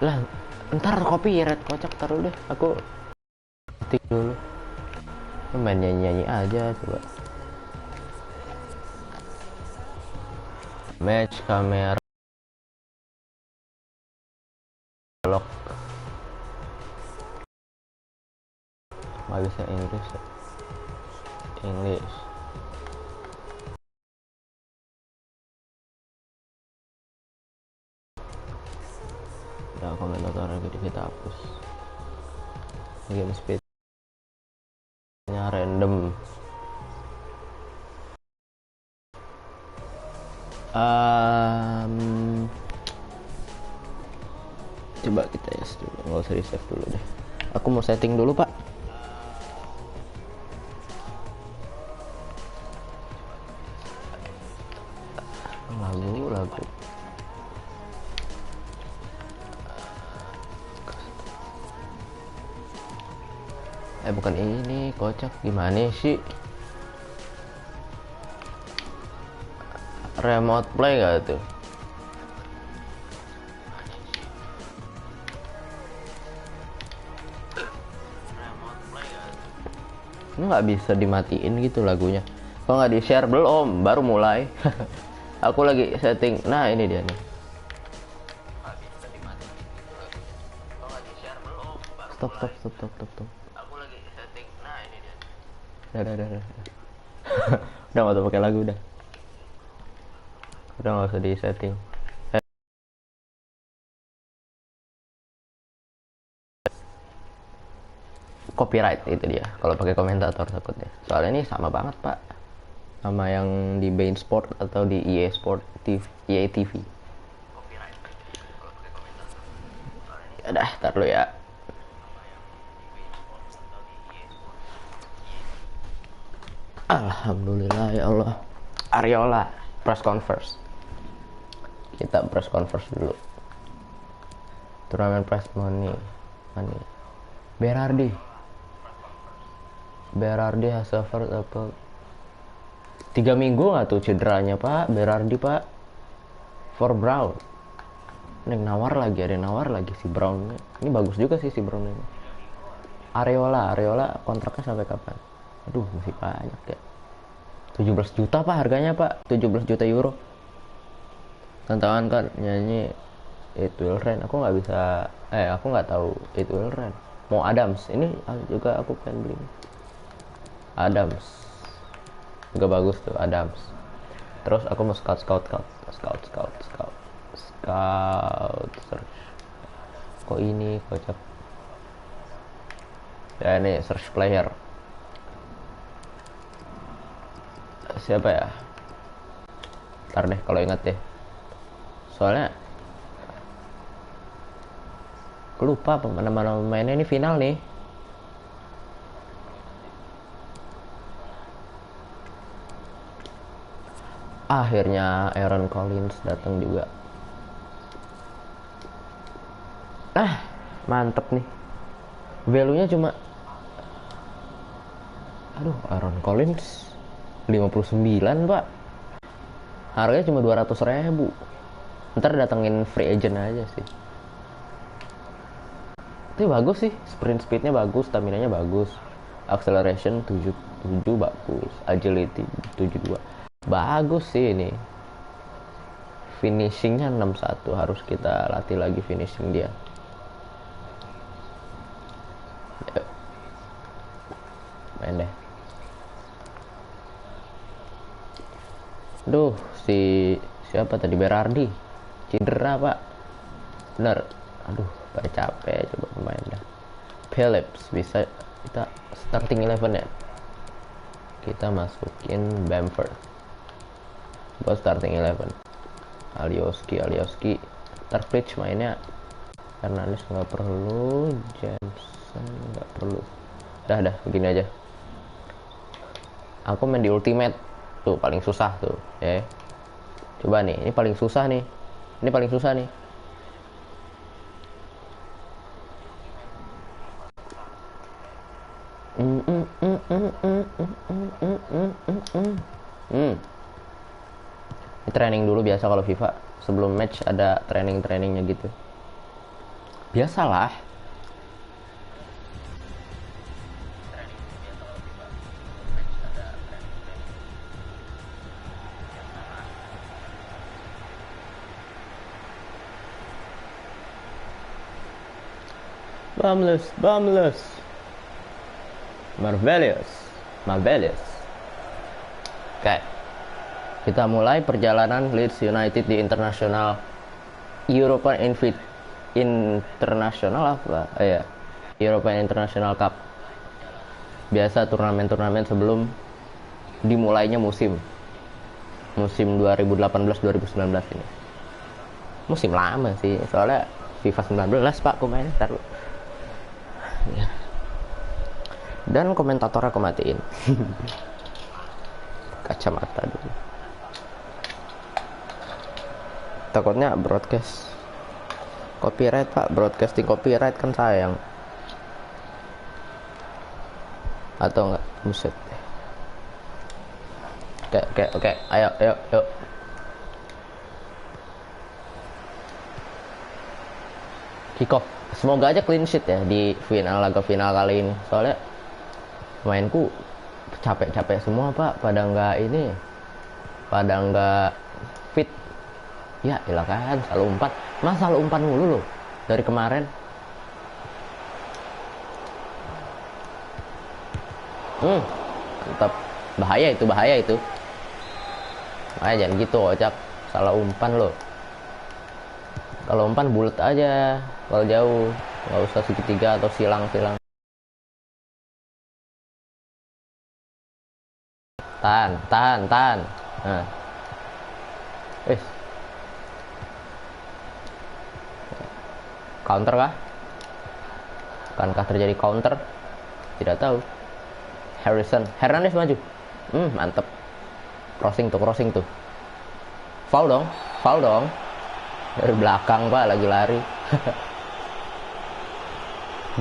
Lah, ntar copyright kocak, taruh deh. Aku ketik dulu. Main nyanyi-nyanyi aja coba. Match kamera lock. Nggak bisa Inggris ya? English. Ya, komentator kita hapus. Game speednya random. Coba kita dulu, nggak usah di save dulu deh. Aku mau setting dulu pak. Lagu bukan ini, kocak gimana sih? Remote play gak tuh? Nggak bisa dimatiin gitu lagunya. Kok nggak di share? Belum, baru mulai. Aku lagi setting. Nah ini dia nih. Stop. Aku lagi setting. Nah ini dia. Udah. Udah nggak usah pakai lagu udah. Udah nggak usah di setting. Copyright itu dia. Kalau pakai komentator takutnya. Soalnya ini sama banget pak, sama yang di Bein Sport atau di EA Sport TV, EA TV. Udah, tar dulu ya. Alhamdulillah ya Allah. Ariola press conference. Kita press conference dulu. Turnamen press money. Berardi has suffered apa? 3 minggu nggak tuh cederanya pak? Berardi pak. For Brown. Ada yang nawar lagi si Brown. Ini bagus juga sih si Brown ini. Ariola kontraknya sampai kapan? Aduh masih banyak ya. 17 juta pak harganya pak. 17 juta euro. Tantangan kan nyanyi It Will Rain. Aku nggak bisa. Aku nggak tahu It Will Rain. Mau Adams. Ini juga aku pengen beli. Adams juga bagus tuh Adams. Terus aku mau scout search. Kok ini kocak ya, ini search player siapa ya, ntar deh kalau ingat deh, soalnya lupa mana pemainnya. Ini final nih. Akhirnya Aaron Collins datang juga. Mantep nih. Value nya cuma Aaron Collins 59 pak. Harganya cuma 200.000. Ntar datengin free agent aja sih. Tapi bagus sih, sprint speednya bagus, stamina nya bagus, acceleration 7 bagus, agility 72 bagus sih. Ini finishingnya 61, harus kita latih lagi finishing dia. Main deh. Duh, siapa tadi, Berardi cedera pak, bener. Aduh, pada capek. Coba pemain dah. Phillips bisa kita starting 11 ya. Kita masukin Bamford buat starting 11. Alioski Tarplitch mainnya. Hernandez nggak perlu, Jameson nggak perlu. Dah begini aja. Aku main di ultimate tuh, paling susah tuh ya. Coba nih, ini paling susah nih. Ini training dulu biasa kalau FIFA. Sebelum match ada training-trainingnya gitu. Biasalah. Bamless. Marvelous. Oke. Kita mulai perjalanan Leeds United di European International apa? Ya. European International Cup. Biasa turnamen-turnamen sebelum dimulainya musim 2018-2019 ini. Musim lama sih, soalnya FIFA 19 Pak aku main taruh. Ya. Dan komentatornya aku matiin. Kacamata dulu. Takutnya broadcast copyright Pak, broadcasting copyright kan sayang. Atau enggak, buset. Oke, ayo. Kick off. Semoga aja clean sheet ya di laga final kali ini. Soalnya mainku capek-capek semua Pak, pada nggak fit. Ya ilah kan, selalu umpan mulu loh dari kemarin. Mantap. Bahaya itu. Jangan gitu Ocak, salah umpan loh. Kalau umpan bulat aja, kalau jauh nggak usah segitiga atau silang. Tahan. Nah. Counter kah? Akankah terjadi counter? Tidak tahu. Hernandez maju. Mantep. Crossing tuh. Foul dong. Dari belakang Pak, lagi lari.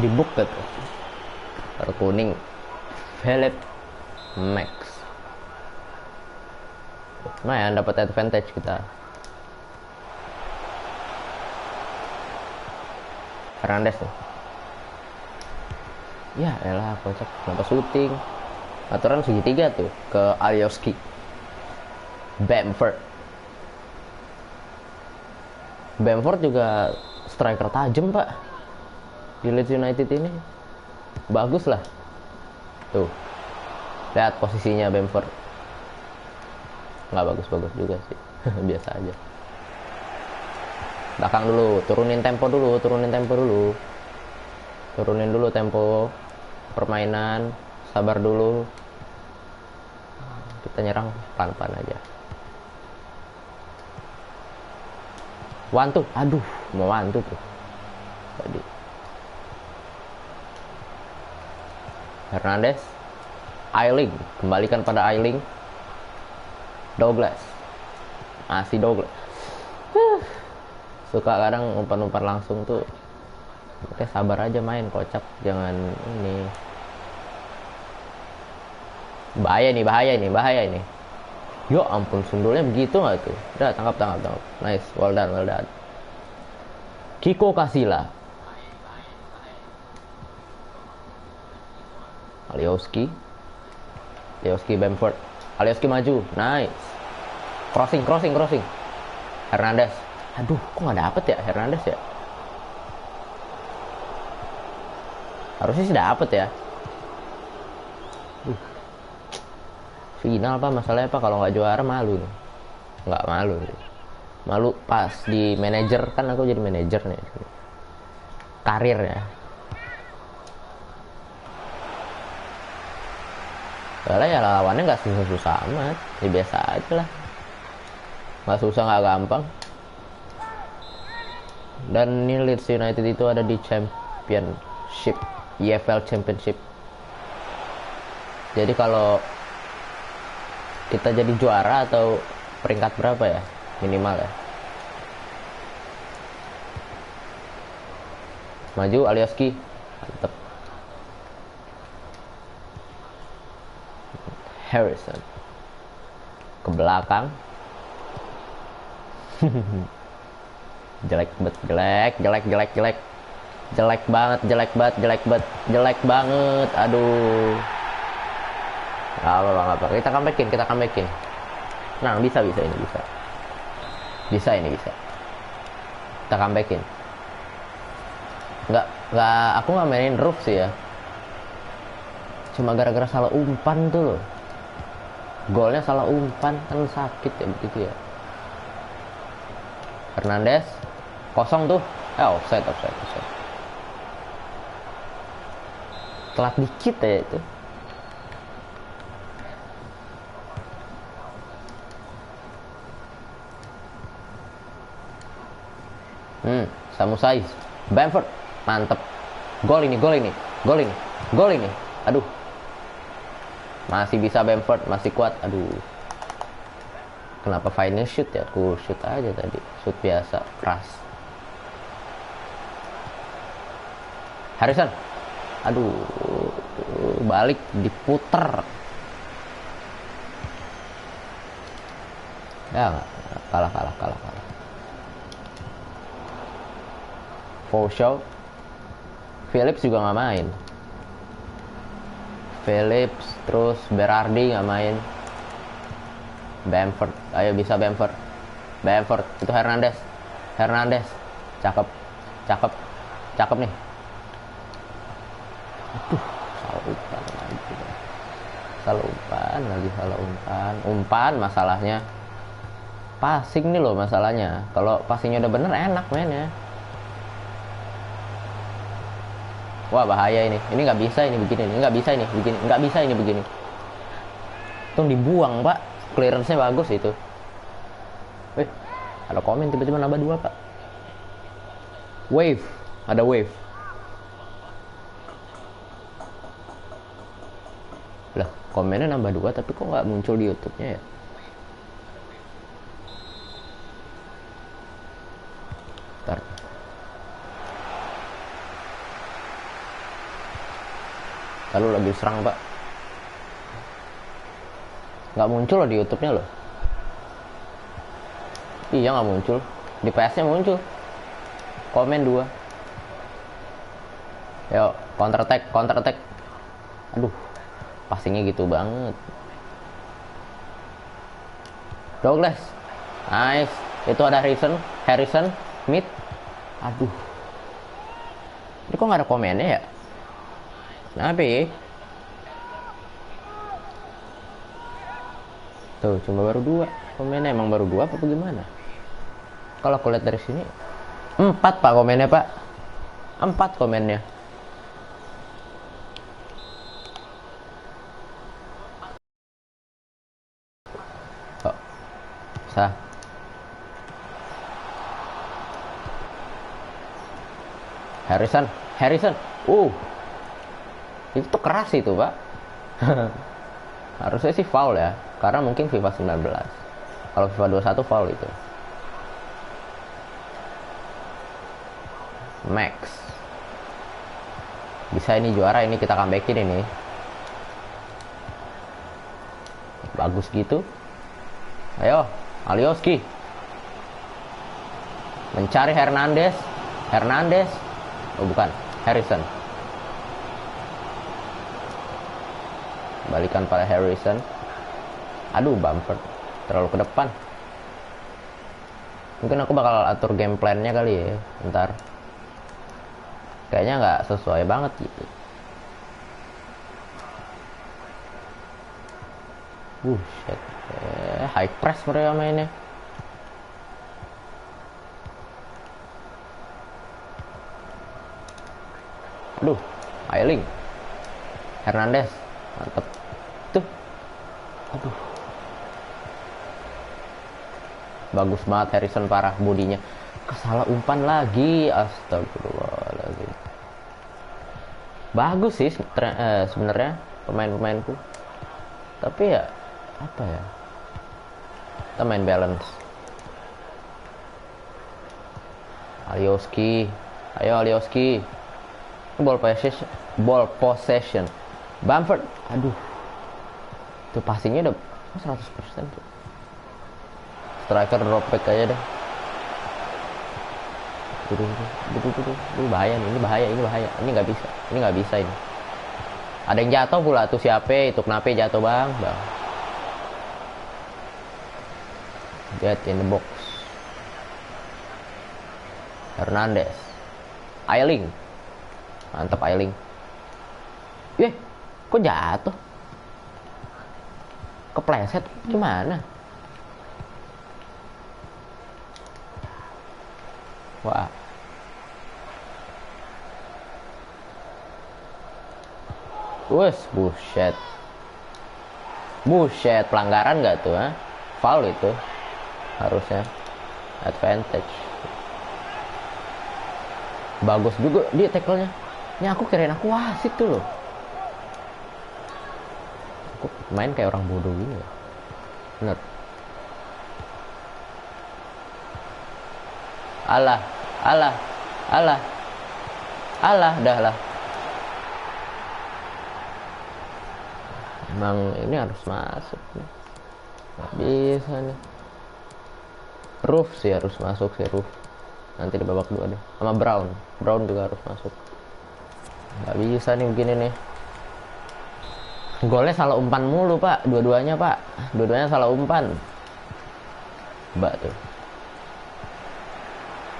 Dibuk gitu. Kartu kuning. Philip Max. Lumayan dapat advantage kita. Hernandez nih. Ya elah kocak, kenapa syuting? Aturan segitiga tuh ke Alioski. Bamford juga striker tajam Pak di Leeds United ini. Bagus lah. Tuh. Lihat posisinya Bamford. Nggak bagus juga sih. Biasa aja. Belakang dulu, turunin tempo dulu. Turunin dulu tempo permainan, sabar dulu. Kita nyerang pelan-pelan aja. Mau wantu tuh. Tadi. Hernandez, Ayling, kembalikan pada Ayling. Douglas. Masih Douglas. Suka kadang umpan-umpan langsung tuh. Oke, sabar aja main, kocak, jangan ini. Bahaya ini. Yo ampun, sundulnya begitu nggak tuh? Udah, tangkap. Nice, well done. Kiko Kasila. Alioski Bamford. Alioski maju, nice. Crossing. Hernandez. Aduh, kok nggak dapet ya Hernandez ya? Harusnya sih dapet ya. Final Pak, masalahnya Pak kalau nggak juara malu nih. Nggak malu nih. Malu pas di manajer, kan aku jadi manajer nih. Karir ya. Soalnya ya lawannya nggak susah-susah amat. Ya biasa aja lah. Nggak susah, nggak gampang. Dan ini Leeds United itu ada di Championship, EFL Championship. Jadi kalau kita jadi juara atau peringkat berapa ya minimal ya, maju Alioski, mantep. Harrison ke belakang, Jelek banget, jelek banget, aduh. Gak apa, kita comebackin. Nah, bisa ini, bisa. Kita comebackin. Nggak, aku nggak mainin roof sih ya. Cuma gara-gara salah umpan tuh loh. Golnya salah umpan, kan sakit ya begitu ya. Hernandez, kosong tuh. Offside. Telat dikit ya itu. Samu Saiz, Bamford, mantep. Gol ini. Aduh. Masih bisa Bamford, masih kuat. Aduh. Kenapa final shoot ya? Aku shoot aja tadi. Shoot biasa, keras. Harrison. Aduh. Balik, diputer. Ya, kalah. Full show. Phillips juga nggak main. Phillips, terus Berardi nggak main. Bamford, ayo bisa Bamford, itu Hernandez, cakep nih. Aduh, salah umpan masalahnya. Passing nih loh masalahnya. Kalau passingnya udah bener enak mainnya. Wah, bahaya ini nggak bisa ini begini. Tuh dibuang, Pak. Clearance-nya bagus itu. Ada komen tiba-tiba nambah 2, Pak. Ada wave. Lah, komennya nambah 2 tapi kok nggak muncul di YouTube-nya ya? Bentar. Lalu lagi serang, Pak. Nggak muncul loh di YouTube-nya loh. Iya, nggak muncul. Di PS-nya muncul. Komen 2. Yuk, counter attack. Aduh, passingnya gitu banget. Douglas, nice. Itu ada Harrison, mid. Aduh, ini kok nggak ada komennya ya? Kenapa ya? Tuh, cuma baru 2 komennya. Emang baru 2 apa gimana? Kalau aku lihat dari sini 4, Pak, komennya, Pak. 4 komennya. Kok bisa? Harrison. Itu keras itu, Pak. Harusnya sih foul ya, karena mungkin FIFA 19. Kalau FIFA 21 foul itu. Max. Bisa ini juara, ini kita comebackin ini. Bagus gitu. Ayo, Alioski. Mencari Hernandez. Oh, bukan, Harrison. Balikan pada Harrison. Aduh, Bamford terlalu ke depan. Mungkin aku bakal atur game plan-nya kali ya ntar. Kayaknya nggak sesuai banget gitu. Shit. High press mereka mainnya. Aduh, Ailing. Hernandez. Mantep. Tuh. Aduh. Bagus banget Harrison, parah bodinya. Kesalah umpan lagi. Astagfirullahaladzim. Bagus sih sebenarnya pemain-pemainku. Tapi ya apa ya? Kita main balance. Alioski. Ayo Alioski. Ball possession. Bamford. Aduh. Itu passingnya udah 100% tuh. Striker drop back aja deh. Ini bahaya nih, ini bahaya. Ini nggak bisa ini. Ada yang jatuh pula tuh siapa itu, kenapa jatuh bang? Get in the box. Hernandez. Ayling. Mantap Ayling. Kok jatuh? Kepleset gimana? Wah. Buset. Pelanggaran nggak tuh, ha? Foul itu. Harusnya advantage. Bagus juga dia tackle-nya. Ini aku kirain aku wasit tuh loh. Aku main kayak orang bodoh gini ya. Bener. Alah, dah lah. Emang ini harus masuk nih. Nggak bisa nih. Roof sih harus masuk sih, Roof. Nanti di babak 2 deh. Sama Brown juga harus masuk. Nggak bisa nih begini nih. Golnya salah umpan mulu pak, dua-duanya salah umpan. Mbak tuh.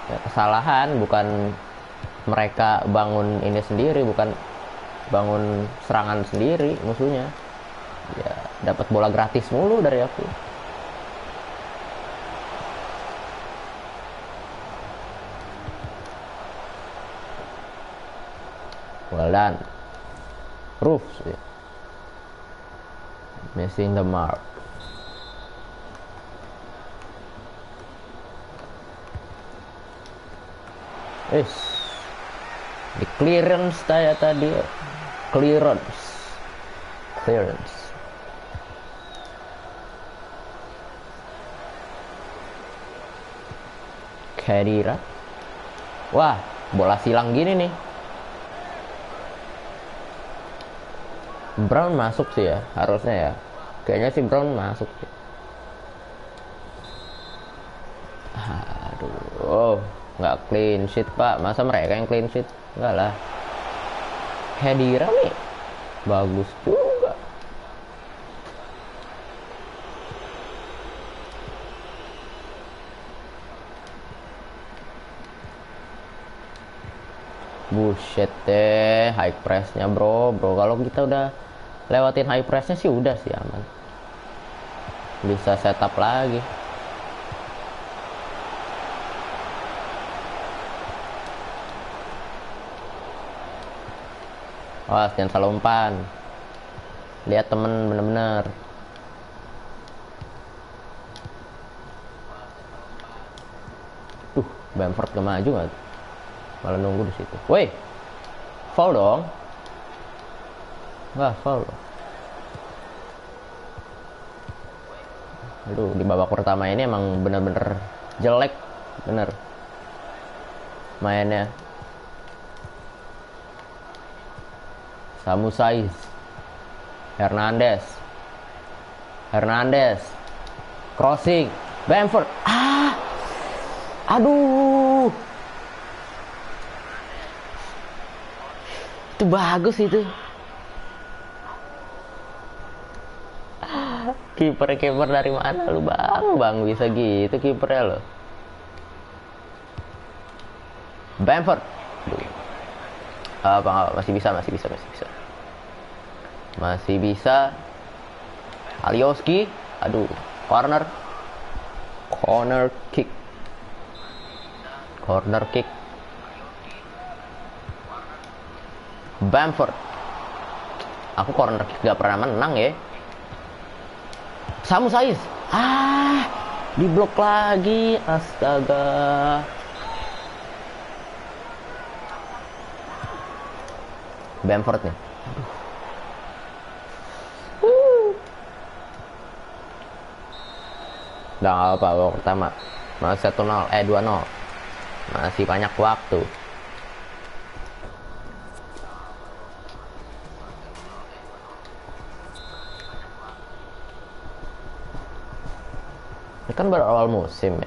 Ya, kesalahan bukan mereka bangun ini sendiri, bukan bangun serangan sendiri musuhnya. Ya dapat bola gratis mulu dari aku. Well done. Roof sih. Missing the mark. Di clearance saya tadi. Clearance. Khedira. Wah, bola silang gini nih. Brown masuk sih ya, harusnya ya. Kayaknya sih Brown masuk sih. Aduh, nggak clean sheet pak. Masa mereka yang clean sheet? Enggak lah. Khedira nih bagus juga. Buset deh, high pressnya bro. Kalau kita udah lewatin high pressnya sih udah sih aman. Bisa setup lagi. Wah, jangan salah umpan. Lihat temen bener-bener. Bamford gak maju gak? Malah nunggu di situ. Woi, foul dong. Nggak foul. Aduh, di babak pertama ini emang bener-bener jelek, bener mainnya. Samu Saiz, Hernandez, crossing, Bamford. Aduh. Itu bagus itu. Kiper dari mana lu bang bisa gitu kipernya lo. Bamford. Apa masih bisa. Masih bisa. Alioski. Aduh, corner kick. Bamford. Aku corner kick gak pernah menang ya. Samu Saiz. Diblok lagi. Astaga. Bamford nih. Udah gak apa babak pertama. Masih 1-0, 2-0. Masih banyak waktu. Ini kan baru awal musim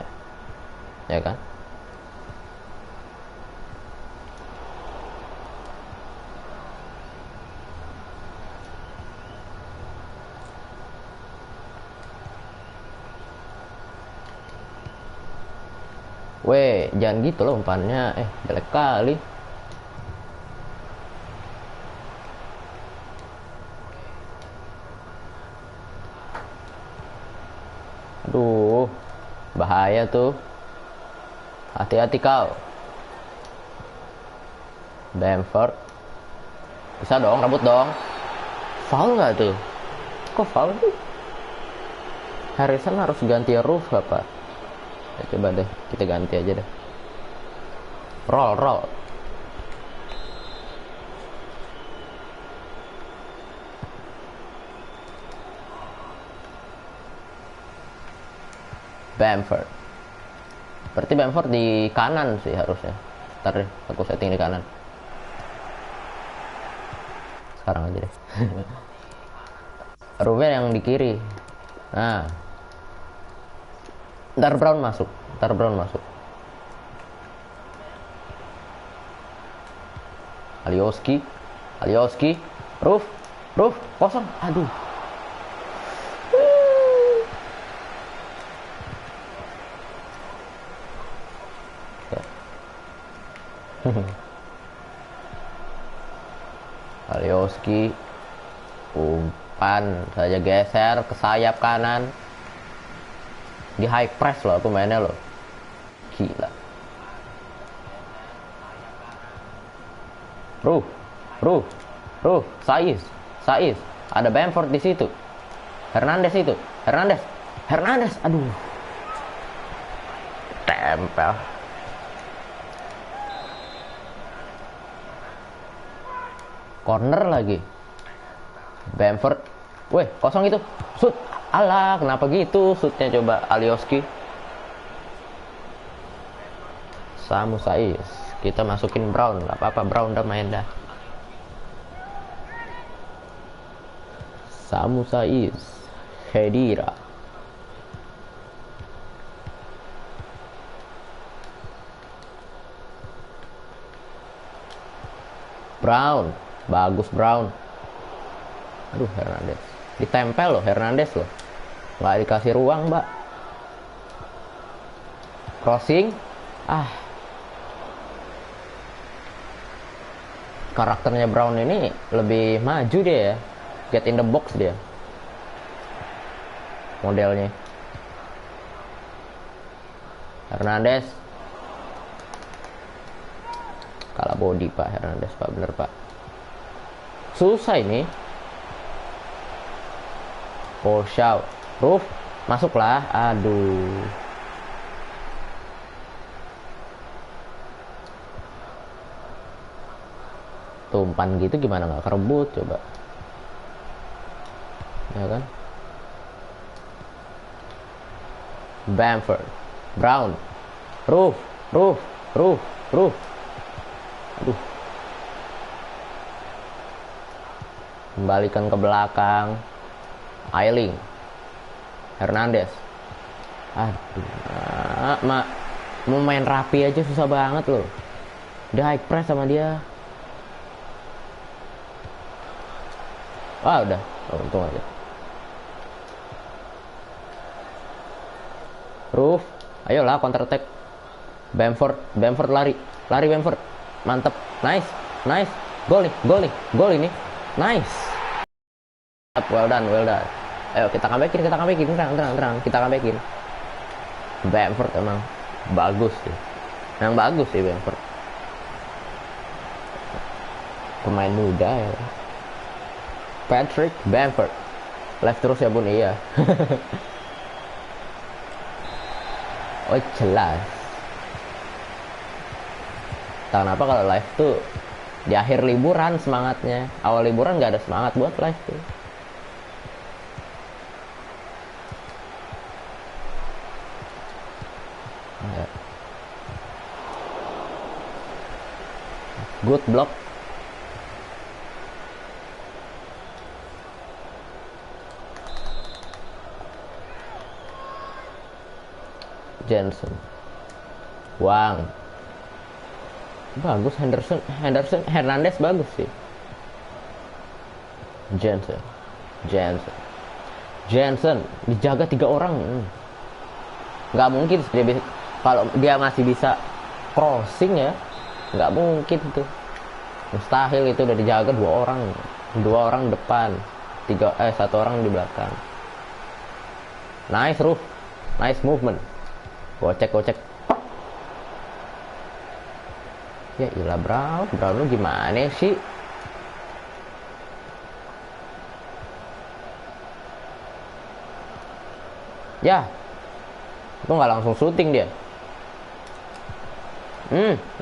ya kan? Weh, jangan gitu loh umpannya. Jelek kali. Aduh, bahaya tuh. Hati-hati kau. Bamford. Bisa dong, rebut dong. Foul nggak tuh? Kok foul tuh? Harrison harus ganti Roof apa? Ya, coba deh, kita ganti aja deh. Roll. Bamford. Berarti Bamford di kanan sih harusnya. Ntar deh, aku setting di kanan. Sekarang aja deh. Ruben yang di kiri. Nah. Ntar Brown masuk. Alioski. Roof, kosong. Aduh. Alioski umpan saja geser ke sayap kanan. Di high press loh aku mainnya loh. Gila. Ruh. Saiz. Ada Bamford di situ. Hernandez. Aduh. Tempel. Corner lagi. Bamford. Weh, kosong itu. Shoot. Alah, kenapa gitu shootnya coba Alioski. Samu Saiz. Kita masukin Brown, nggak apa-apa, Brown udah main dah. Samu Saiz, Khedira. Brown, bagus Brown. Aduh, Hernandez. Ditempel loh Hernandez loh. Nggak dikasih ruang, Mbak. Crossing. Karakternya Brown ini lebih maju dia ya. Get in the box dia. Modelnya. Hernandez. Kalah body Pak Hernandez, Pak, bener Pak. Susah ini. Shaw. Roof. Masuklah. Aduh. Tumpan gitu gimana nggak kerebut coba. Ya kan. Bamford. Brown. Roof. Aduh. Kembalikan ke belakang. Ayling. Hernandez. Aduh. Mau main rapi aja susah banget loh. Dia high press sama dia. Udah. Untung aja. Roof. Ayolah counter attack. Bamford lari Bamford. Mantep. Nice. Gol ini. Nice. Well done. Ayo kita comebackin. Terang. Kita comebackin. Bamford emang bagus sih. Bamford. Pemain muda ya. Patrick Bamford. Live terus ya Bun, iya. Oh jelas. Tahu kenapa kalau live tuh di akhir liburan semangatnya. Awal liburan nggak ada semangat buat live tuh. Good block. Jensen. Wang. Bagus Hernandez bagus sih. Jensen dijaga 3 orang. Nggak mungkin dia bisa. Kalau dia masih bisa crossing ya, nggak mungkin tuh. Mustahil, itu udah dijaga dua orang depan, satu orang di belakang. Nice Roof, nice movement. Gocek. Ya ilah Brown lu gimana sih? Ya, itu nggak langsung shooting dia.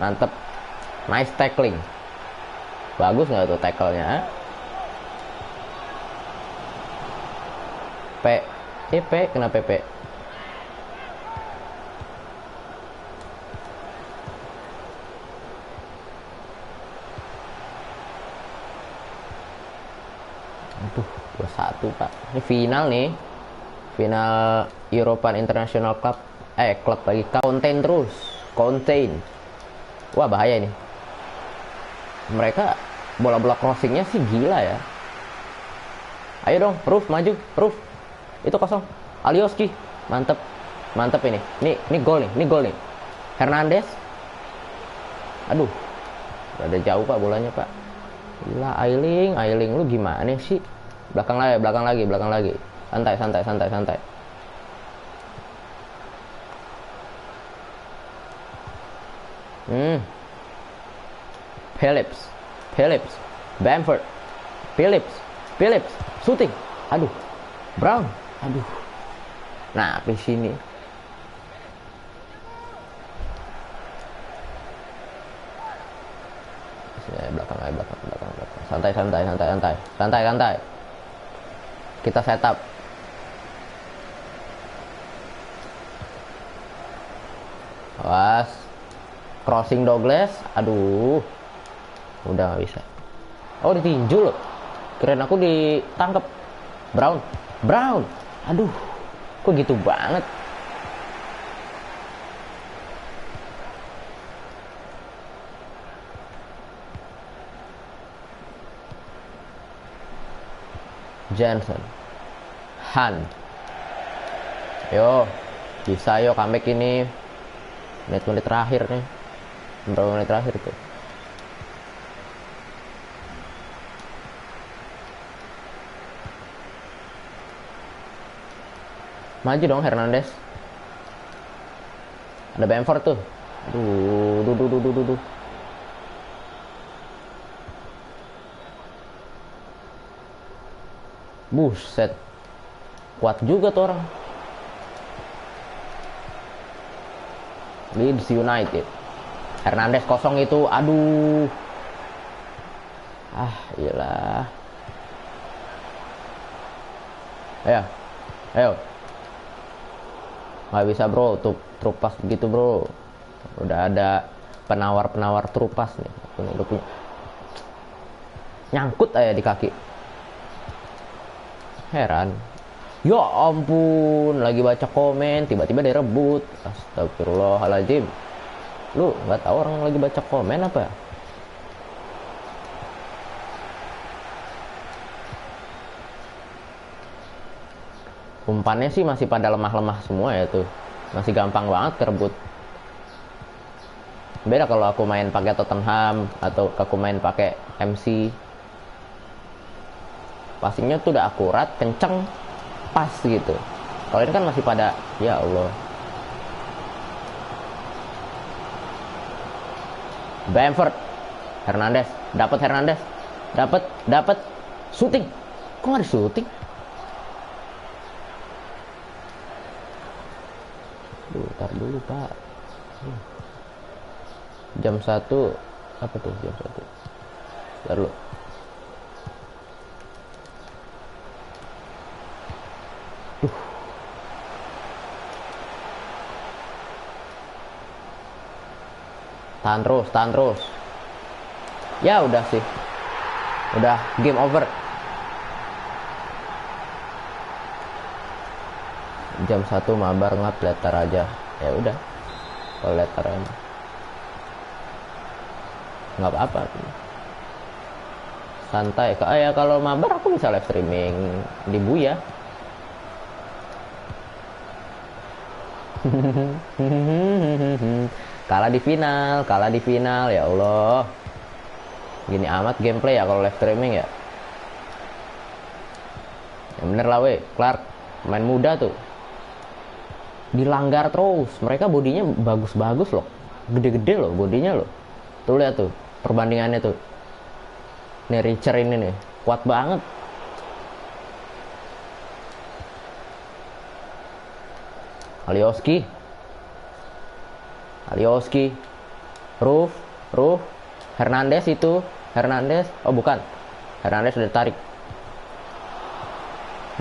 Mantep, nice tackling. Bagus nggak tuh tackle-nya? Kenapa P? Aduh, 2-1 Pak. Ini final nih. Final European International Club. Klub lagi. Contain. Wah, bahaya ini. Mereka bola-bola crossingnya sih gila ya. Ayo dong, Roof maju, Roof. Itu kosong. Alioski, mantep ini. Ini gol nih. Hernandez. Aduh, udah jauh Pak bolanya Pak. Gila, Ailing lu gimana sih? Belakang lagi. Santai. Phillips, Bamford, Phillips, shooting. Aduh, Brown, aduh. Nah, di sini. Belakang. Santai. Kita setup. Awas. Crossing Douglas. Aduh. Udah nggak bisa. Oh, ditinju loh. Keren aku ditangkap. Brown. Aduh. Kok gitu banget. Johnson. Han. Yo. Bisa yo comeback ini. Menit-menit terakhir nih. Berapa menit terakhir tuh? Maju dong Hernandez. Ada Bamford tuh. Aduh. Buset. Kuat juga tuh orang. Leeds United. Hernandez kosong itu. Aduh. Iyalah. Ayo. Nggak bisa bro, trupas begitu bro. Udah ada penawar trupas nih. Udah punya. Nyangkut aja di kaki. Heran. Ya ampun, lagi baca komen tiba-tiba direbut. Astagfirullahaladzim. Lu nggak tahu orang lagi baca komen apa? Umpannya sih masih pada lemah-lemah semua ya tuh. Masih gampang banget kerebut. Beda kalau aku main pakai Tottenham atau aku main pakai MC. Passingnya tuh udah akurat, kenceng, pas gitu. Kalau ini kan masih pada, ya Allah. Bamford, Hernandez, dapat, shooting. Kok nggak di shooting? Bentar dulu Pak. Jam 1 apa tuh jam 1? Bentar dulu. Tahan terus. Ya udah sih. Udah game over. Jam 1 mabar ngap letter aja. Ya udah. Kalau letter aja. Nggak apa-apa. Santai. Kalau mabar aku bisa live streaming di Buya. Kalah di final ya Allah. Gini amat gameplay ya kalau live streaming ya. Yang bener lah weh, Clark main muda tuh. Dilanggar terus. Mereka bodinya bagus-bagus loh. Gede-gede loh bodinya loh. Tuh lihat tuh perbandingannya tuh. Nih Richard ini nih, kuat banget. Alioski, Roof, Hernandez itu, oh bukan, Hernandez udah tarik.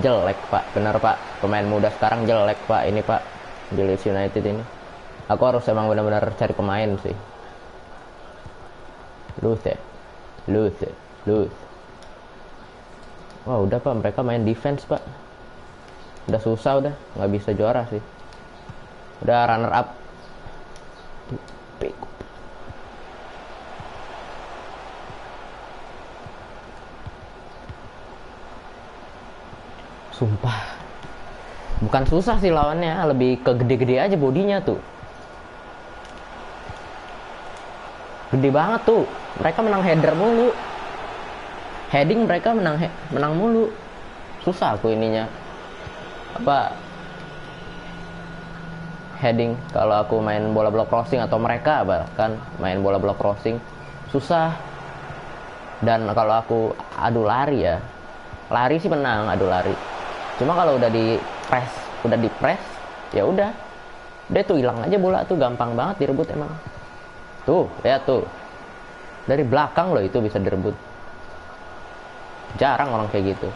Jelek pak, bener pak, pemain muda sekarang jelek pak, ini pak, di Leeds United ini. Aku harus emang benar-benar cari pemain sih. Lose. Wah udah pak, mereka main defense pak. Udah susah udah, nggak bisa juara sih. Udah runner up. Sumpah. Bukan susah sih lawannya, lebih ke gede-gede aja bodinya tuh. Gede banget tuh. Mereka menang header mulu. Heading mereka menang mulu. Susah aku ininya. Apa? Heading kalau aku main bola block crossing atau mereka bahkan main bola block crossing susah. Dan kalau aku adu lari ya, lari sih menang adu lari. Cuma kalau udah di press ya udah tuh hilang aja bola tuh, gampang banget direbut emang. Tuh lihat tuh, dari belakang loh itu bisa direbut. Jarang orang kayak gitu.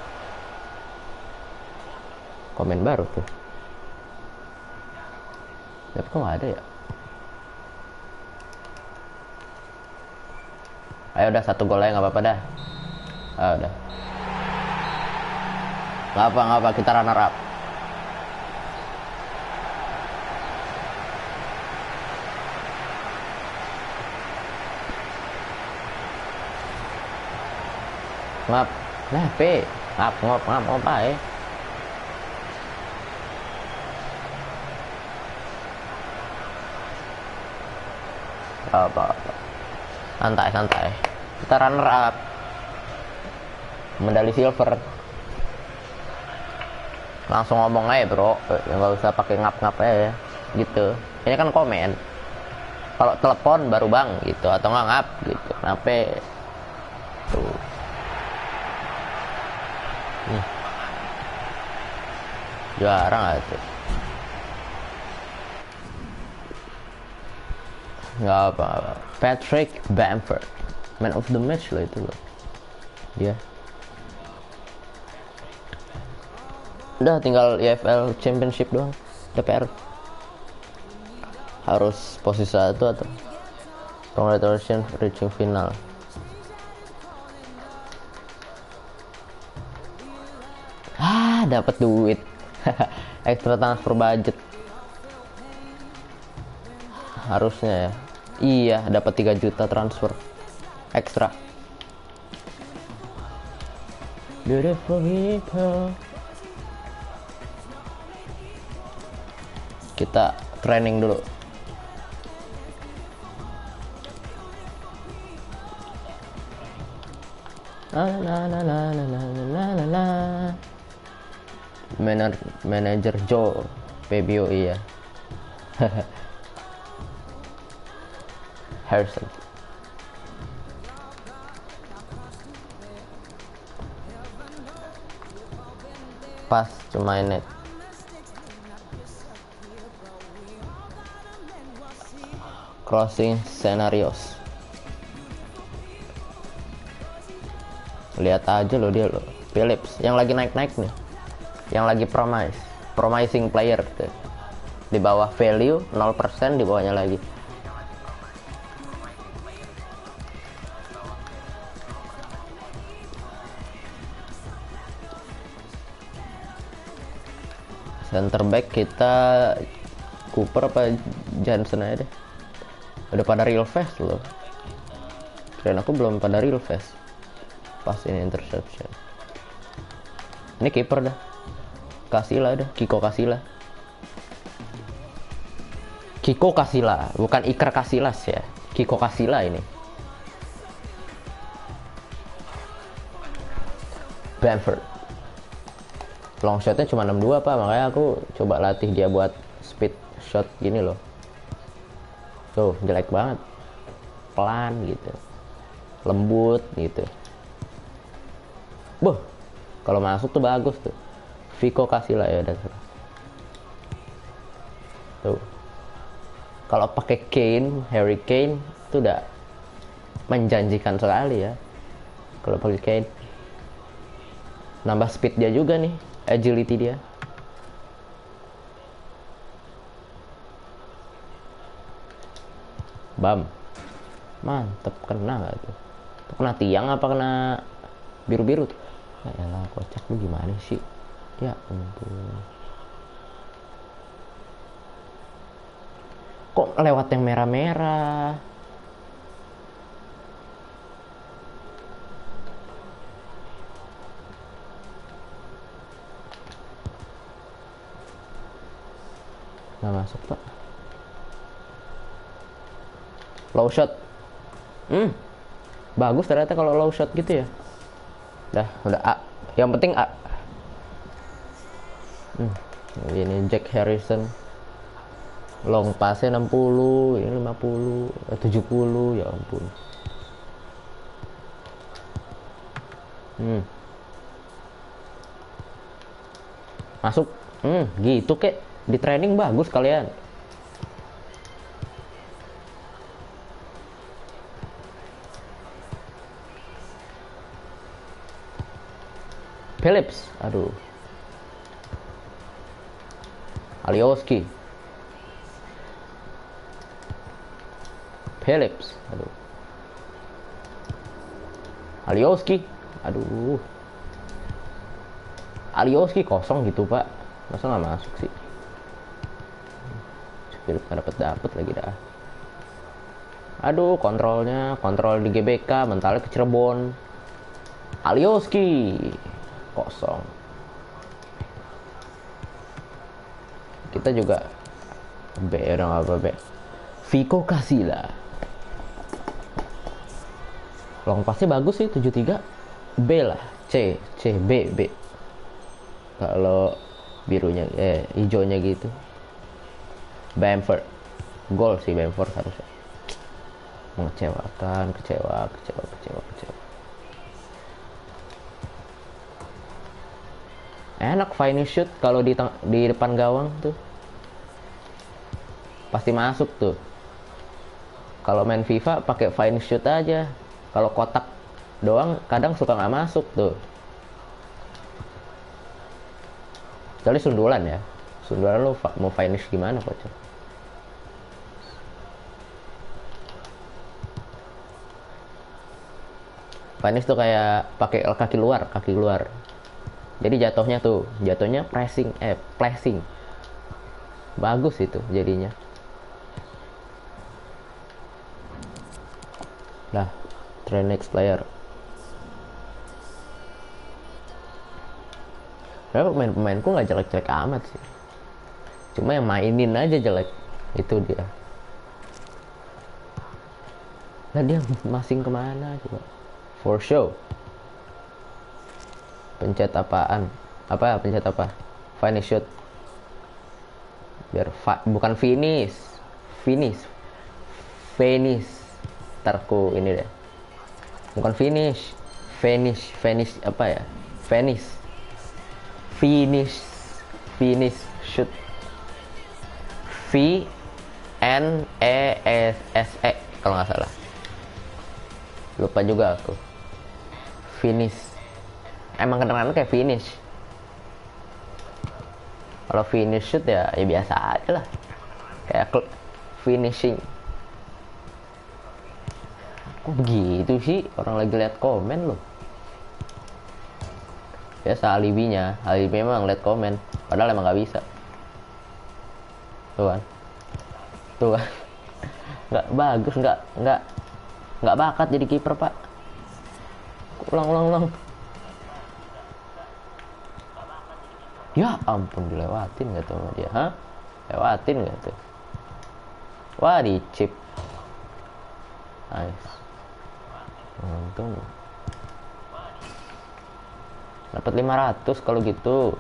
Komen baru tuh. Tapi kok nggak ada ya? Ayo udah 1 gol aja nggak apa-apa dah. Ah udah. Nggak apa kita runner up. Ngap. Nah, ngap aja. Apa. Santai. Kita runner up. Medali silver. Langsung ngomong aja, Bro. Nggak usah pakai ngap-ngap aja gitu. Ini kan komen. Kalau telepon baru bang gitu atau nggak ngap gitu. Kenapa? Tuh. Jarang aja. Nggak apa. Patrick Bamford, man of the match loh itu loh. Dia. Udah tinggal EFL Championship doang. DPR. Harus posisi 1 atau congratulations reaching final. Dapat duit. Extra transfer budget. Harusnya ya. Iya, dapat 3 juta transfer ekstra. Beautiful people. Kita training dulu. Manager Joe Fabio iya. Harrison. Pas cuma net. Crossing scenarios. Lihat aja loh dia loh. Phillips yang lagi naik-naik nih. Yang lagi promising player tuh. Di bawah value 0%, di bawahnya lagi. Center back kita Cooper apa Johnson aja deh. Udah pada real fast loh. Dan aku belum pada real fast. Pas ini interception. Ini kiper dah. Kasih lah dah, Kiko kasih lah. Kiko Kasila, bukan Iker Casillas ya. Kiko Kasila ini. Bamford. Long shotnya cuma 62 Pak, makanya aku coba latih dia buat speed shot gini loh. Tuh, jelek banget. Pelan gitu. Lembut gitu. Boh, kalau masuk tuh bagus tuh. Vico Casilla ya dasar. Tuh. Kalau pakai Kane, Harry Kane itu udah menjanjikan sekali ya. Kalau pakai Kane, nambah speed dia juga nih, agility dia. Bam, mantep, kena nggak tuh? Kena tiang apa kena biru-biru tuh? Ya elah, kocak lu gimana sih? Ya ampun. Kok lewat yang merah-merah? Nggak masuk Pak. Low shot. Bagus ternyata kalau low shot gitu ya. Udah A. Yang penting A. Ini Jack Harrison. Long pass-nya 60, ini 50, 70, ya ampun. Masuk. Gitu kek. Di training bagus kalian. Phillips, aduh. Alioski. Phillips, aduh. Alioski, aduh. Alioski kosong gitu Pak, masa nggak masuk sih? Spirit nggak dapet lagi dah. Aduh, kontrol di GBK, mentalnya ke Cirebon. Alioski kosong. Kita juga B, udah nggak apa B. Vico Casilla. Long passnya bagus sih, 73. B lah, C, B. Kalau birunya, hijaunya gitu. Bamford. Gol sih Bamford harusnya. Mengecewakan, kecewa. Enak finish shoot kalau di depan gawang tuh. Pasti masuk tuh. Kalau main FIFA pakai finish shoot aja. Kalau kotak doang kadang suka nggak masuk tuh. Kecuali sundulan ya. Sundulan lo mau finish gimana kocok? Finish tuh kayak pakai kaki luar. Jadi jatuhnya flashing. Bagus itu jadinya. Lah, try next player. Karena pemain-pemainku nggak jelek-jelek amat sih. Cuma yang mainin aja jelek. Itu dia. Lah dia masing kemana coba? For show. Pencet apaan? Pencet apa? Finish shoot. Biar bukan finish. Tarku ini deh. Bukan finish apa ya? Finish shoot. VNESSE kalau nggak salah. Lupa juga aku. Finish. Emang kedengarannya kayak finish. Kalau finish shoot ya biasa aja lah. Kayak finishing. Kok begitu sih? Orang lagi lihat komen loh. Biasa alibinya memang lihat komen. Padahal emang nggak bisa. Tuh kan. Nggak bagus, nggak bakat jadi kiper Pak. Ulang. Ya ampun, dilewatin gak tuh sama dia, Lewatin gak tuh? Wah, di chip. Nice. Untung. Dapat 500 kalau gitu.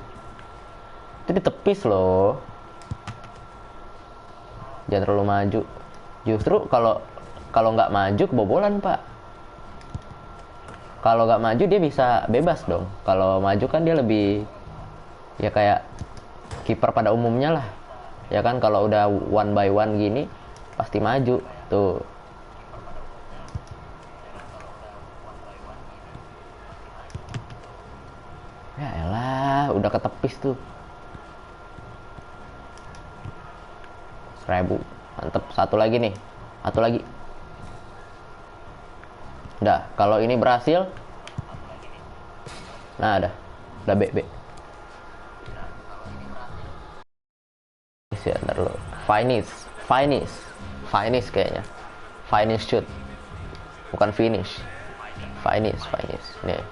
Itu ditepis loh. Jangan terlalu maju. Justru kalau nggak maju kebobolan, Pak. Kalau nggak maju dia bisa bebas dong. Kalau maju kan dia lebih ya kayak kiper pada umumnya lah. Ya kan kalau udah one by one gini pasti maju tuh. Ya elah, udah ketepis tuh. 1000. Mantep, satu lagi nih. Satu lagi. Udah, kalau ini berhasil. Nah, udah B. Ya, ntar dulu. Finish kayaknya. Finish shoot. Bukan finish. Finish. Nih.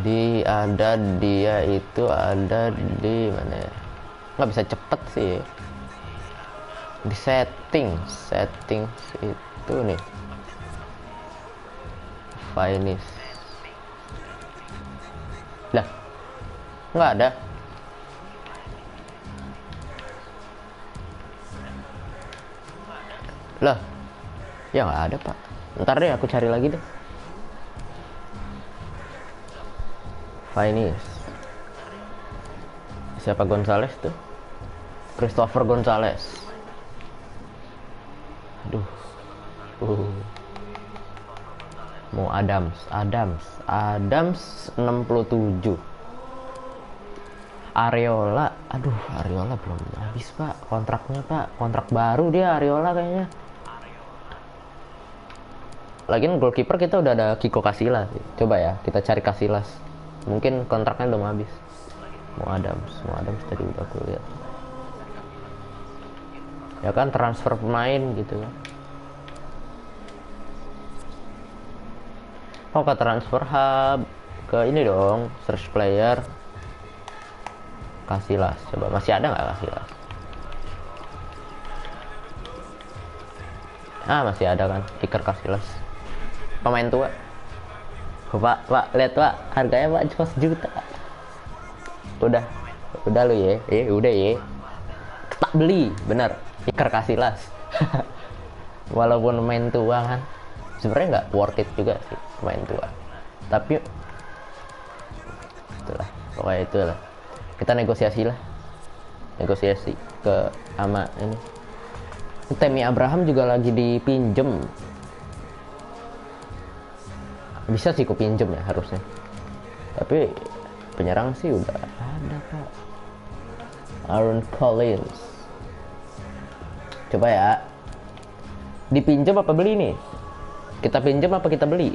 Dia itu ada di mana ya? Nggak bisa cepet sih. Di settings itu nih. Finish. Lah. Nggak ada. Lah. Ya nggak ada, Pak. Ntar deh aku cari lagi deh. Finish. Siapa Gonzales tuh? Christopher Gonzales. Aduh. Mau Adams 67. Areola belum habis, Pak, kontraknya, Pak. Kontrak baru dia Areola kayaknya. Lagian goalkeeper kita udah ada Kiko Casillas. Coba ya kita cari Casillas. Mungkin kontraknya belum habis. Mau Adams tadi udah aku lihat. Ya kan transfer pemain gitu kan. Oh, ke transfer hub, ke ini dong, search player. Casillas, coba masih ada nggak Casillas? Masih ada kan, Iker Casillas. Pemain tua. Pak, lihat, Pak, harganya, Pak, cuma 1 juta. Udah lu ya, udah ya. Tak beli, bener. Iker Casillas. Walaupun main tua kan, sebenarnya nggak worth it juga sih main tua. Tapi itulah, pokoknya itulah. Kita negosiasi ke sama ini. Tammy Abraham juga lagi dipinjem. Bisa sih ku pinjem ya harusnya. Tapi penyerang sih udah ada, Pak. Aaron Collins. Coba ya. Dipinjem apa beli nih? Kita pinjem apa kita beli?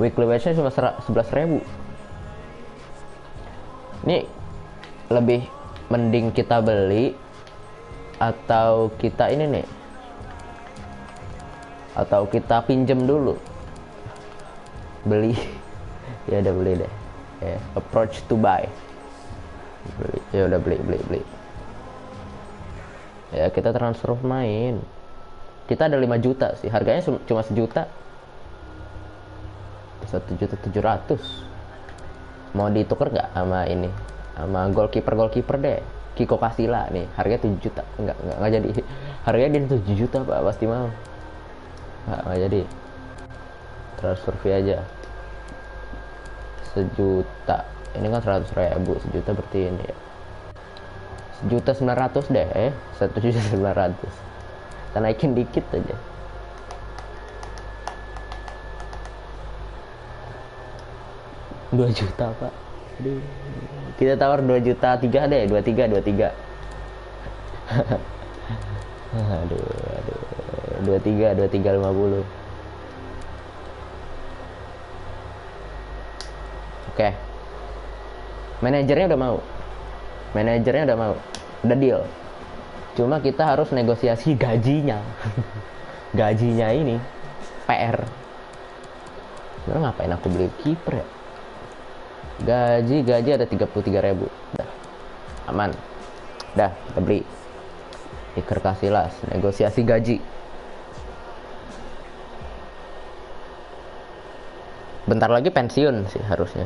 Weekly wage-nya cuma 11.000. Ini lebih mending kita beli atau kita ini nih, atau kita pinjem dulu. Beli. Ya udah beli deh. Approach to buy. Ya udah beli. Ya kita transfer main. Kita ada 5 juta sih. Harganya cuma 1 juta. 1.700.000. Mau ditukar nggak sama ini? Sama goalkeeper deh. Kiko Casillas nih. Harganya 7 juta. Enggak jadi. Harganya dia 7 juta, Pak. Pasti mau. Nggak jadi. Transfer fee aja. 1 juta. Ini kan 100.000. 1 juta berarti ini ya. 1.900.000 deh. 1.900.000. Kita naikin dikit aja. Dua juta, Pak. Aduh. Kita tawar 2 juta 3 deh. 23. Aduh. 23.50. Oke. Manajernya udah mau. Udah deal. Cuma kita harus negosiasi gajinya. Gajinya ini PR. Sebenarnya ngapain aku beli kiper ya? Gaji ada 33.000. Udah. Aman. Udah, kita beli. Iker Casillas negosiasi gaji. Bentar lagi pensiun sih harusnya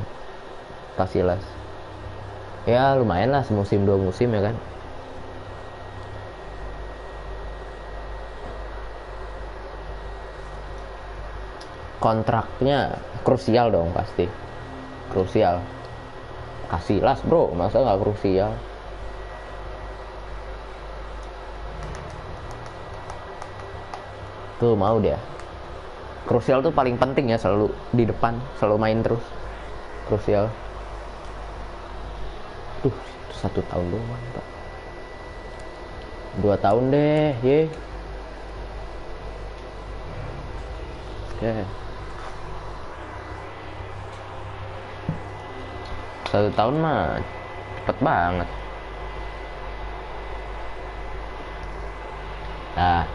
Casillas. Ya lumayan lah, semusim 2 musim ya kan. Kontraknya krusial dong pasti. Krusial. Casillas bro, masa nggak krusial? Tuh mau dia. Krusial tuh paling penting ya, selalu di depan, selalu main terus. Krusial. Tuh 1 tahun doang Pak. 2 tahun deh, ye. Oke. 1 tahun mah cepet banget. Nah,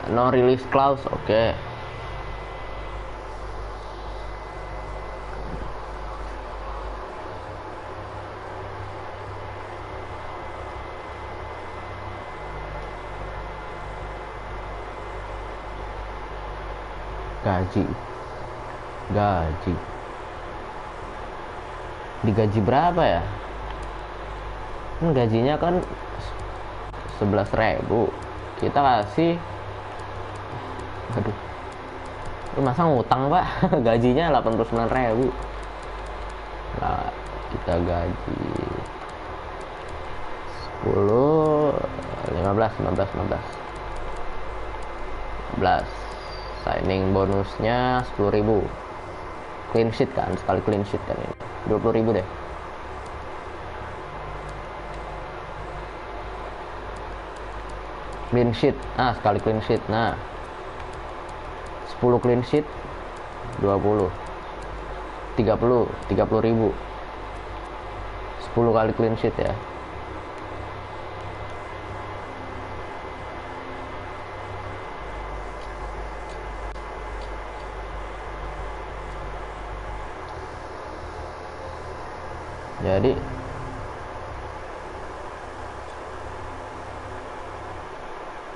no release clause, oke. Gaji digaji berapa ya? Gajinya kan 11.000, kita kasih, aduh, lu masa ngutang Pak? Gajinya 89.000. Nah, kita gaji 10, 15, 11. Signing bonusnya 10.000. Clean sheet kan, sekali clean sheet kan ini 20.000 deh. Clean sheet, sekali clean sheet. Nah 10 clean sheet 20, 30.000. 10 kali clean sheet ya. Jadi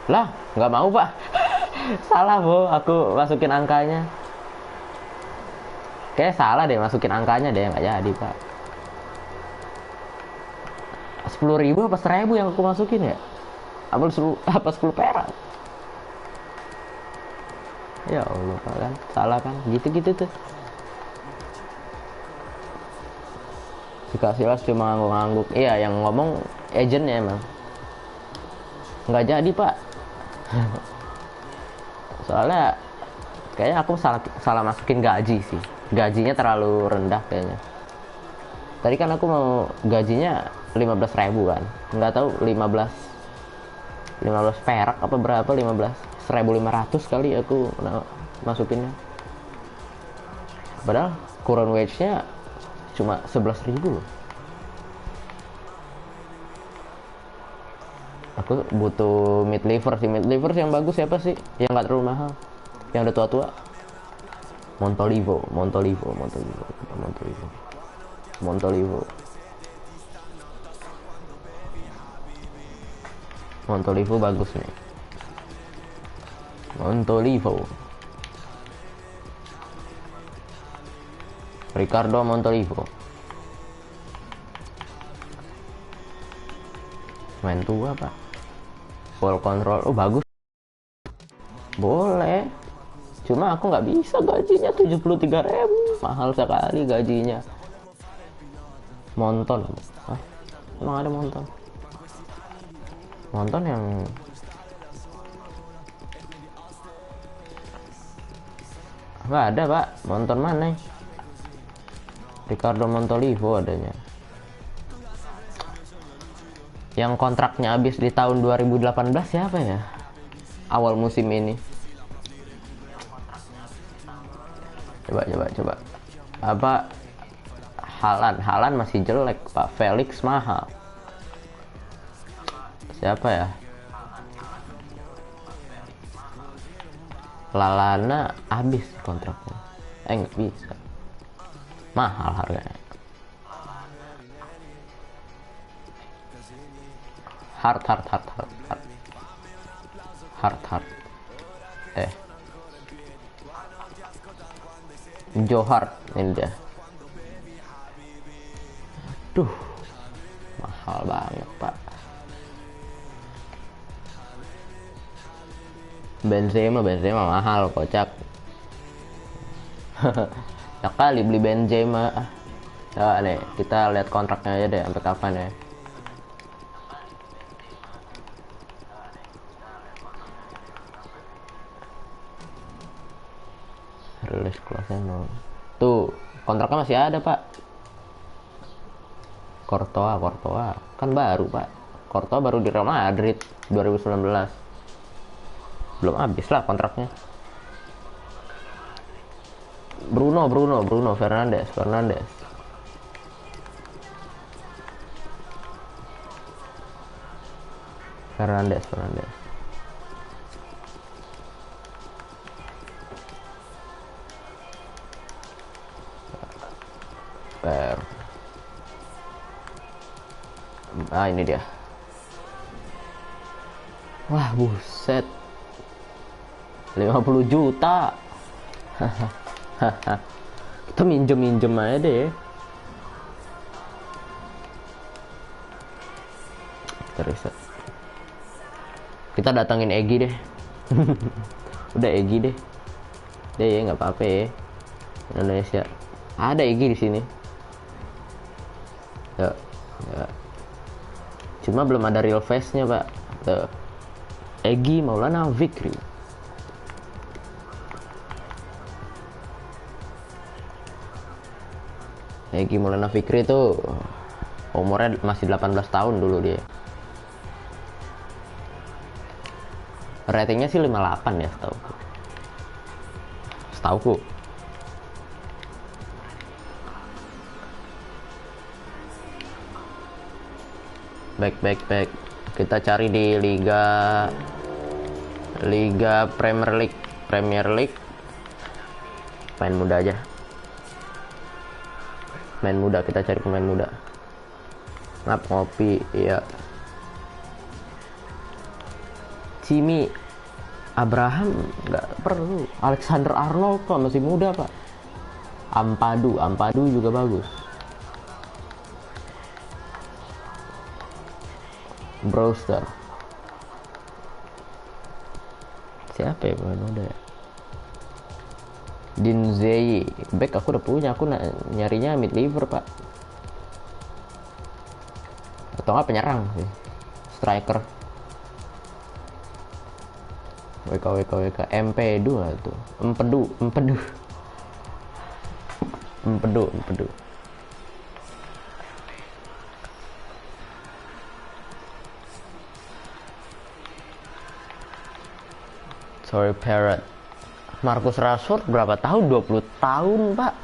lah nggak mau Pak. Salah Bu, aku masukin angkanya. Kayak salah deh, masukin angkanya deh, nggak jadi Pak. 10.000 apa 1.000 yang aku masukin ya? Apa 10 perak? Ya Allah Pak, kan salah kan, gitu-gitu tuh. Dikasih cuma ngangguk-ngangguk. Iya, yang ngomong agentnya emang nggak jadi Pak. Soalnya kayaknya aku salah masukin gaji sih. Gajinya terlalu rendah kayaknya. Tadi kan aku mau gajinya 15.000 kan, nggak tahu 15 perak apa berapa, 1.500 kali aku masukinnya. Padahal current wage-nya cuma 11.000 loh. Aku butuh mid liver sih. Mid liver yang bagus siapa sih? Yang nggak terlalu mahal, yang udah tua-tua. Montolivo. Montolivo bagus nih. Ricardo Montolivo. Main tua Pak. Ball control, bagus. Boleh. Cuma aku nggak bisa, gajinya 73.000. Mahal sekali gajinya. Monton. Emang ada Monton? Monton yang nggak ada Pak. Monton mana? Ricardo Montolivo adanya. Yang kontraknya habis di tahun 2018 siapa ya? Awal musim ini. Coba. Apa? Halan masih jelek Pak. Felix mahal. Siapa ya? Lalana habis kontraknya. Nggak bisa. Mahal harganya. Hard. Johar ini dia. Duh, mahal banget pak. Benzema mahal kocak. Ya kali beli Benzema. Coba nih kita lihat kontraknya aja deh sampai kapan ya. Rilis kelasnya no. Tuh kontraknya masih ada pak. Courtois kan baru pak. Courtois baru di Real Madrid 2019. Belum habis lah kontraknya. Bruno Fernandes. Ah ini dia. Wah buset, 50 juta. Kita minjem aja deh. Kita datangin Egy deh. Udah Egy deh. Deh ya nggak apa-apa ya. Indonesia. Ada Egy di sini. Ya. Cuma belum ada real face-nya, Pak. Tuh. Egy Maulana Fikri. Egy Maulana Fikri itu umurnya masih 18 tahun dulu dia. Ratingnya sih 58 ya setauku. Back. Kita cari di Liga Premier League. Main muda aja. Kita cari pemain muda. Ngopi, iya. Cimi Abraham nggak perlu. Alexander Arnold kok masih muda pak. Ampadu juga bagus. Brewster. Siapa ya pemain muda ya? Dinzei. Back aku udah punya. Aku nyarinya mid liver pak. Atau nggak penyerang sih. Striker. WK MP2 tuh. Empedu. Sorry Parrot. Marcus Rashford berapa tahun? 20 tahun pak.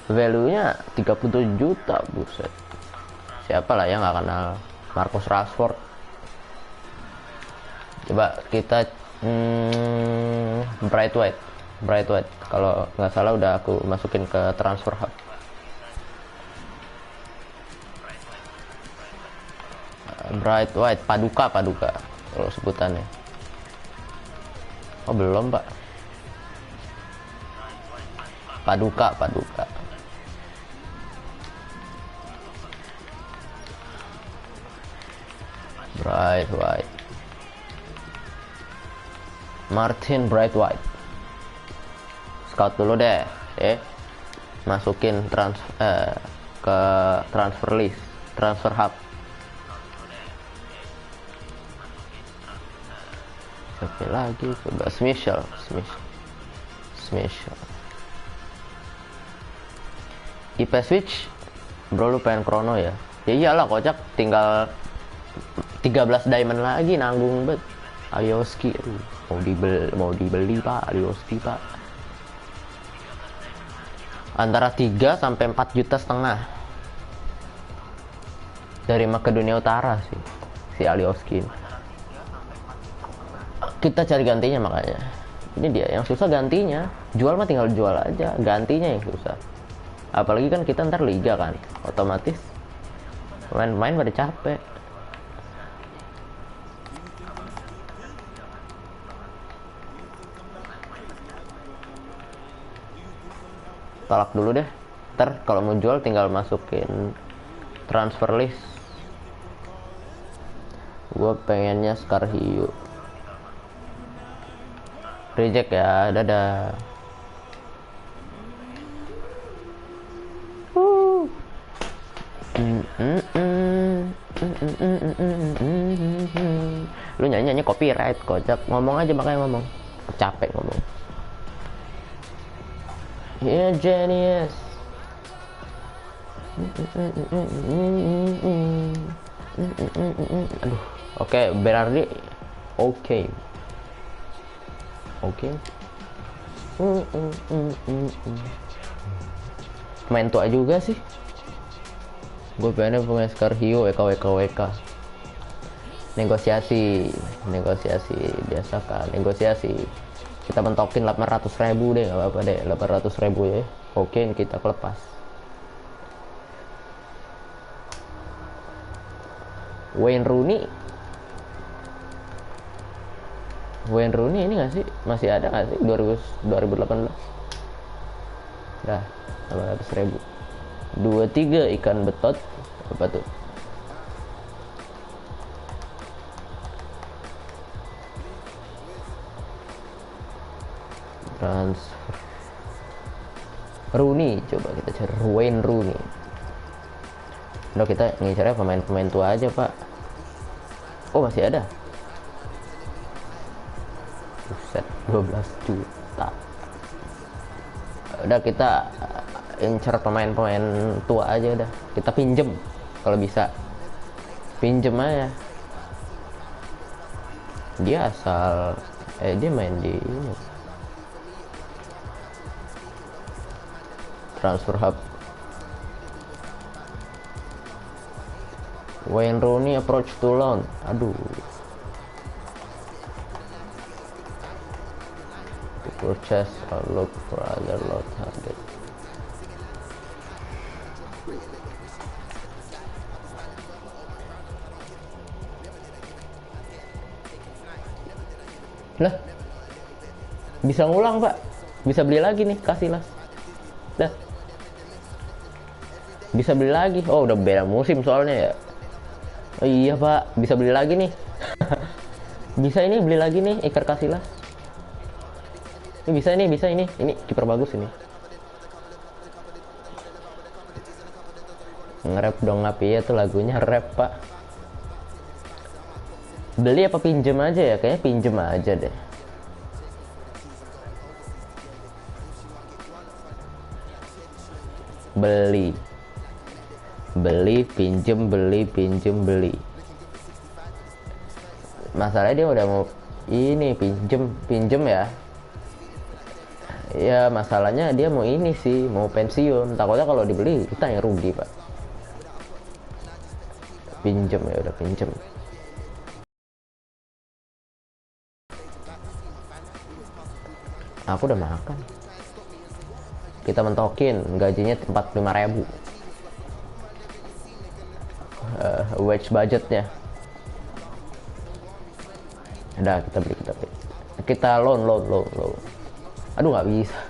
Value-nya 37 juta. Buset. Siapa lah yang nggak kenal Marcus Rashford. Coba kita Bright White. Kalau nggak salah udah aku masukin ke transfer hub. Bright White, Paduka kalau sebutannya. Oh belum pak. Paduka. Bright White. Martin Bright White. Scout dulu deh. Masukin ke transfer list, transfer hub. Oke lagi coba Smishel. IP switch. Bro lu pengen krono ya? Ya iyalah kocak, tinggal 13 diamond lagi nanggung bet. Alioski mau dibeli pak. Alioski pak. Antara 3 sampai 4 juta setengah. Dari Makedonia Utara sih si Alioski. Kita cari gantinya makanya. Ini dia yang susah gantinya. Jual mah tinggal jual aja, gantinya yang susah. Apalagi kan kita ntar liga kan, otomatis main pada capek. tolak dulu deh. Ntar kalau mau jual tinggal masukin transfer list. Gue pengennya Scar hiu. Reject ya, dadah. Lu nyanyi copyright kocak. Ngomong aja, makanya ngomong. Capek ngomong. Yeah, genius. Aduh. Oke, Berardi. Oke. Main tua juga sih. Gue pengen punya Scar hiu WK. Negosiasi biasa kan, negosiasi. Kita mentokin 800.000 deh, nggak apa-apa deh, 800.000 ya. Oke, kita kelepas. Wayne Rooney ini nggak sih, masih ada nggak sih 2018? Dah 800.000. 23 ikan betot apa tuh? Transfer Rooney, coba kita cari Wayne Rooney. Udah, kita ngincarnya pemain-pemain tua aja pak. Oh masih ada. Buset, 12 juta. Udah, kita incer pemain-pemain tua aja udah. Kita pinjem kalau bisa. Pinjem aja. Dia asal dia main di ini. Transfer Hub. Wayne Rooney approach to loan. Aduh. To purchase or look for other loan target. Lah, bisa ngulang pak, bisa beli lagi nih, kasih lah. Dah, bisa beli lagi. Oh udah beda musim soalnya ya. Oh iya pak, bisa beli lagi nih. Bisa ini beli lagi nih, Iker Casillas. Ini bisa ini kiper bagus ini. Nge-rap dong, tapi ya tuh lagunya rap pak. Beli apa pinjem aja ya? Kayaknya pinjem aja deh. Beli pinjem beli. Masalahnya dia udah mau ini pinjem ya. Ya masalahnya dia mau ini sih, mau pensiun. Takutnya kalau dibeli kita yang rugi pak. Pinjem ya udah pinjem. Aku udah makan. Kita mentokin gajinya 45.000. Wage budgetnya. Udah kita beli. Kita loan. Aduh nggak bisa.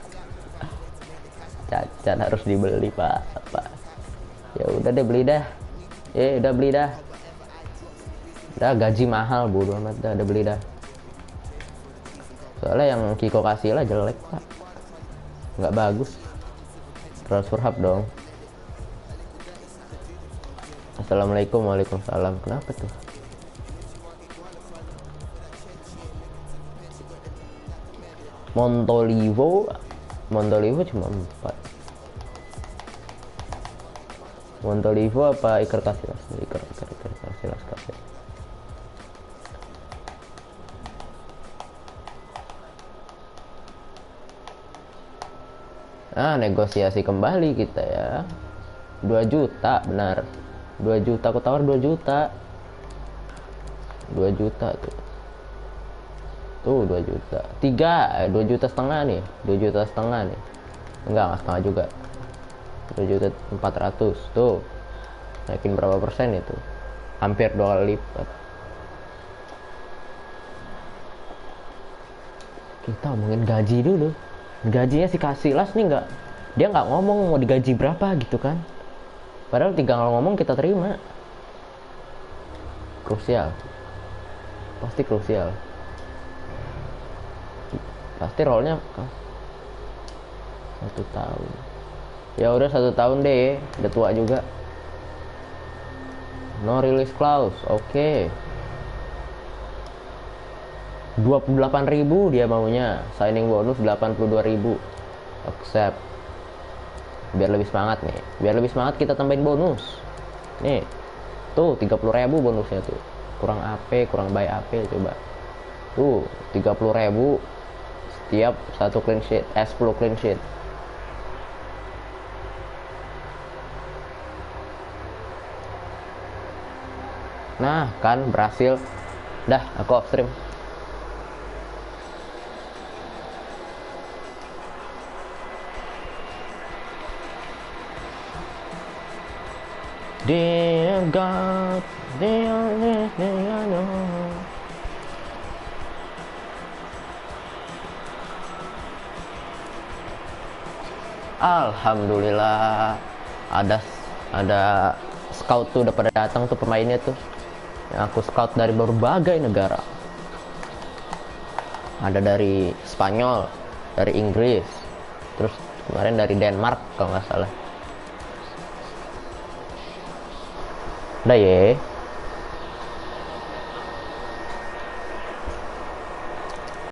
Cacat harus dibeli pak. Ya udah deh beli dah. Udah beli dah. Udah gaji mahal bodo amat dah, udah beli dah. Soalnya yang Kiko Casillas jelek pak, nggak bagus. Transfer Hub dong. Assalamualaikum. Waalaikumsalam. Kenapa tuh? Montolivo cuma 4. Montolivo apa Iker Casillas? Iker Casillas. Negosiasi kembali kita ya. 2 juta benar. 2 juta aku tawar 2 juta. 2 juta tuh. Tuh 2 juta. 2 juta setengah nih. 2 juta setengah nih. Enggak setengah juga. 2 juta 400 tuh. Naikin berapa persen itu? Hampir 2 kali lipat. Kita ngomongin gaji dulu. Gajinya si Casillas nih Dia nggak ngomong mau digaji berapa gitu kan, padahal tinggal ngomong kita terima. Krusial, pasti krusial, pasti role-nya 1 tahun. Ya udah 1 tahun deh, udah tua juga. No release clause, oke. 28.000 dia maunya, signing bonus 82.000, accept. Biar lebih semangat nih, biar lebih semangat kita tambahin bonus nih. Tuh 30.000 bonusnya tuh, kurang AP, kurang buy AP, coba tuh 30.000 setiap 1 clean sheet, 10 clean sheet. Nah kan berhasil. Dah aku off stream. Dear God, dear know. Alhamdulillah ada scout tuh udah pada datang tuh pemainnya tuh. Yang aku scout dari berbagai negara. Ada dari Spanyol, dari Inggris, terus kemarin dari Denmark kalau nggak salah. Udah ya.